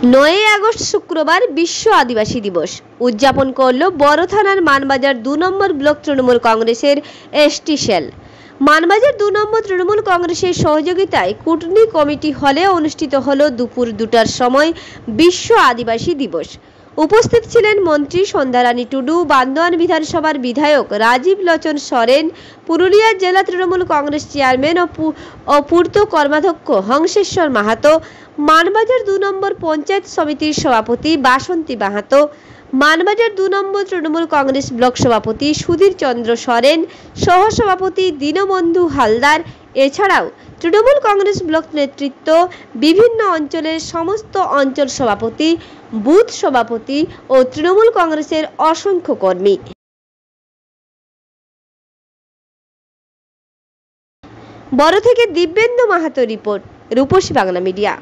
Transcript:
9 August শুক্রবার বিশ্ব আদিবাসী দিবস উদযাপন করল বড় থানার মানবাজার 2 নম্বর ব্লক তৃণমূল কংগ্রেসের এসটি সেল। মানবাজার 2 নম্বর তৃণমূল কংগ্রেসের সহযোগিতায় কুটনি কমিটি হলে অনুষ্ঠিত হলো দুপুর 2টার সময় বিশ্ব আদিবাসী দিবস। উপস্থিত ছিলেন মন্ত্রী সন্ধ্যারানী টুডু, বান্দোয়ান বিধানসভার বিধায়ক রাজীব লোচন সরেন, পুরুলিয়া জেলা তৃণমূল কংগ্রেস চেয়ারম্যান ও পূর্ত কর্মাধ্যক্ষ হংসেশ্বর মাহাতো, মানবাজার 2 নম্বর পঞ্চায়েত সমিতির সভাপতি বাসন্তী মাহাতো, মানবাজার 2 নম্বর তৃণমূল কংগ্রেস ব্লক সভাপতি সুধীর চন্দ্র সরেন, সহসভাপতি দীনবন্ধু হালদার, এছাড়াও তৃণমূল কংগ্রেস ব্লক নেতৃত্ব, বিভিন্ন অঞ্চলের সমস্ত অঞ্চল সভাপতি, বুথ সভাপতি ও তৃণমূল কংগ্রেসের অসংখ্য কর্মী। বড় থেকে দিব্যেন্দু মাহাতো রিপোর্ট, রূপসী বাংলা মিডিয়া।